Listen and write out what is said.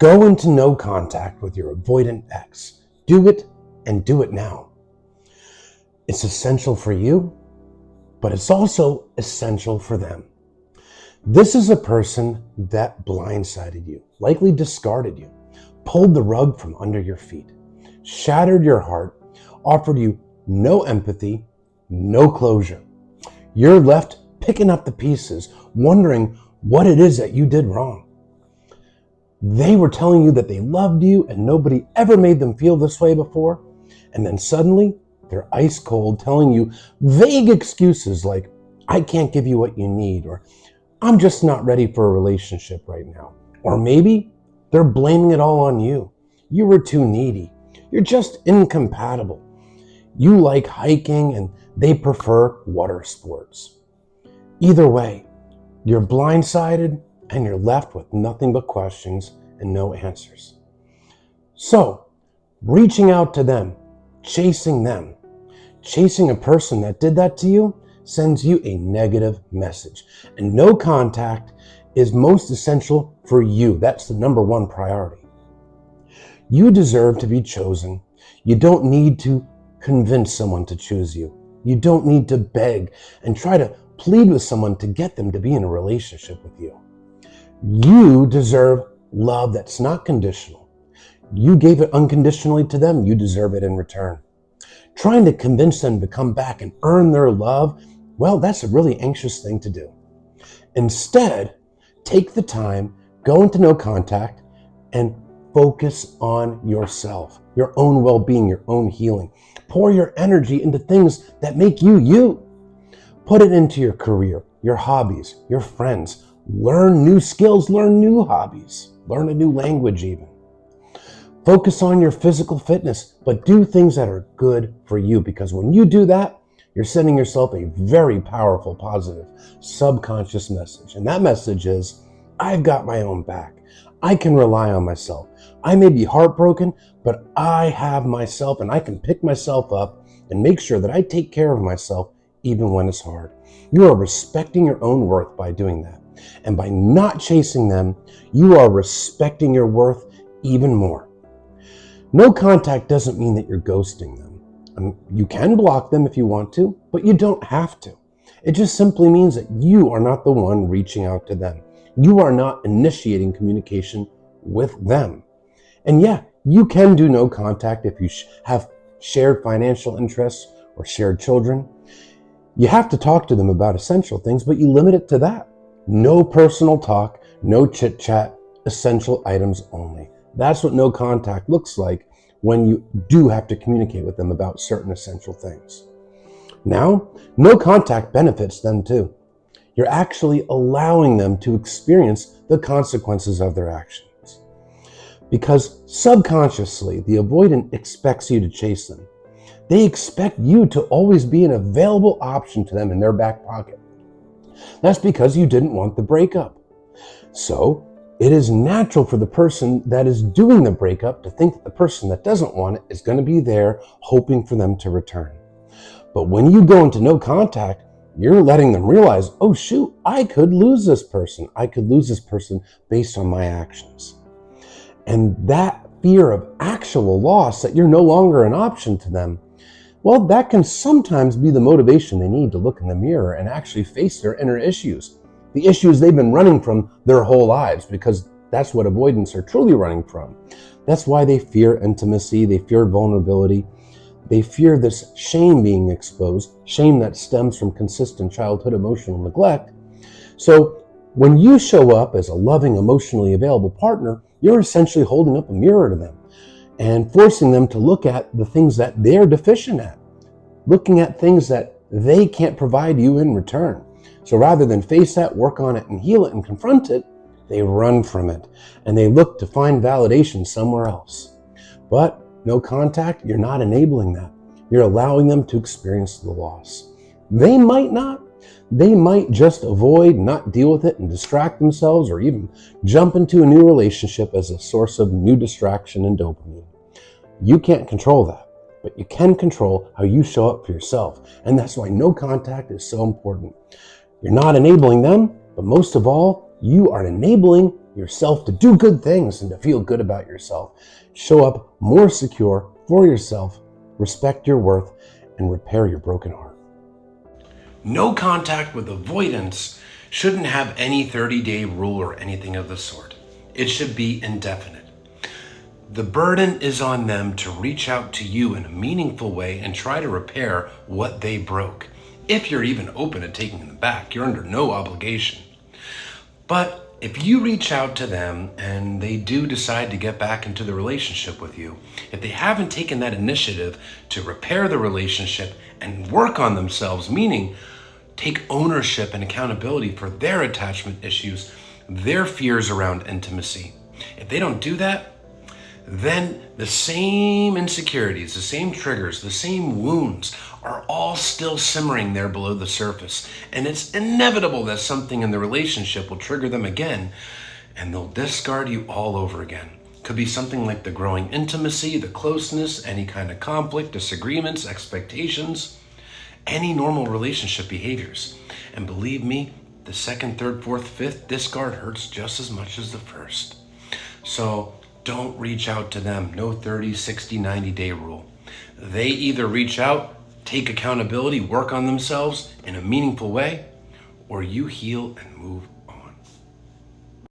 Go into no contact with your avoidant ex. Do it and do it now. It's essential for you, but it's also essential for them. This is a person that blindsided you, likely discarded you, pulled the rug from under your feet, shattered your heart, offered you no empathy, no closure. You're left picking up the pieces, wondering what it is that you did wrong. They were telling you that they loved you and nobody ever made them feel this way before. And then suddenly they're ice cold, telling you vague excuses like, I can't give you what you need, or I'm just not ready for a relationship right now. Or maybe they're blaming it all on you. You were too needy. You're just incompatible. You like hiking and they prefer water sports. Either way, you're blindsided and you're left with nothing but questions and no answers. So, reaching out to them, chasing a person that did that to you sends you a negative message. And no contact is most essential for you. That's the number one priority. You deserve to be chosen. You don't need to convince someone to choose you. You don't need to beg and try to plead with someone to get them to be in a relationship with you. You deserve love that's not conditional. You gave it unconditionally to them. You deserve it in return. Trying to convince them to come back and earn their love, well, that's a really anxious thing to do. Instead, take the time, go into no contact, and focus on yourself, your own well-being, your own healing. Pour your energy into things that make you you. Put it into your career, your hobbies, your friends. Learn new skills, learn new hobbies, learn a new language even. Focus on your physical fitness, but do things that are good for you, because when you do that, you're sending yourself a very powerful, positive, subconscious message. And that message is, I've got my own back. I can rely on myself. I may be heartbroken, but I have myself and I can pick myself up and make sure that I take care of myself even when it's hard. You are respecting your own worth by doing that. And by not chasing them, you are respecting your worth even more. No contact doesn't mean that you're ghosting them. You can block them if you want to, but you don't have to. It just simply means that you are not the one reaching out to them. You are not initiating communication with them. And yeah, you can do no contact if you have shared financial interests or shared children. You have to talk to them about essential things, but you limit it to that. No personal talk, no chit chat, essential items only. That's what no contact looks like when you do have to communicate with them about certain essential things. Now, no contact benefits them too. You're actually allowing them to experience the consequences of their actions. Because subconsciously, the avoidant expects you to chase them. They expect you to always be an available option to them in their back pocket. That's because you didn't want the breakup. So, it is natural for the person that is doing the breakup to think that the person that doesn't want it is going to be there hoping for them to return. But when you go into no contact, you're letting them realize, oh shoot, I could lose this person. I could lose this person based on my actions. And that fear of actual loss, that you're no longer an option to them, well, that can sometimes be the motivation they need to look in the mirror and actually face their inner issues. The issues they've been running from their whole lives, because that's what avoidants are truly running from. That's why they fear intimacy, they fear vulnerability, they fear this shame being exposed, shame that stems from consistent childhood emotional neglect. So when you show up as a loving, emotionally available partner, you're essentially holding up a mirror to them and forcing them to look at the things that they're deficient at, looking at things that they can't provide you in return. So rather than face that, work on it, and heal it and confront it, they run from it and they look to find validation somewhere else. But no contact, you're not enabling that. You're allowing them to experience the loss. They might not. They might just avoid, not deal with it, and distract themselves, or even jump into a new relationship as a source of new distraction and dopamine. You can't control that, but you can control how you show up for yourself. And that's why no contact is so important. You're not enabling them, but most of all, you are enabling yourself to do good things and to feel good about yourself. Show up more secure for yourself, respect your worth, and repair your broken heart. No contact with avoidance shouldn't have any 30-day rule or anything of the sort. It should be indefinite. The burden is on them to reach out to you in a meaningful way and try to repair what they broke. If you're even open to taking them back, you're under no obligation. But if you reach out to them and they do decide to get back into the relationship with you, if they haven't taken that initiative to repair the relationship and work on themselves, meaning take ownership and accountability for their attachment issues, their fears around intimacy, if they don't do that, then the same insecurities, the same triggers, the same wounds are all still simmering there below the surface. And it's inevitable that something in the relationship will trigger them again, and they'll discard you all over again. Could be something like the growing intimacy, the closeness, any kind of conflict, disagreements, expectations, any normal relationship behaviors. And believe me, the second, third, fourth, fifth discard hurts just as much as the first. So don't reach out to them. No 30, 60, 90-day rule. They either reach out, take accountability, work on themselves in a meaningful way, or you heal and move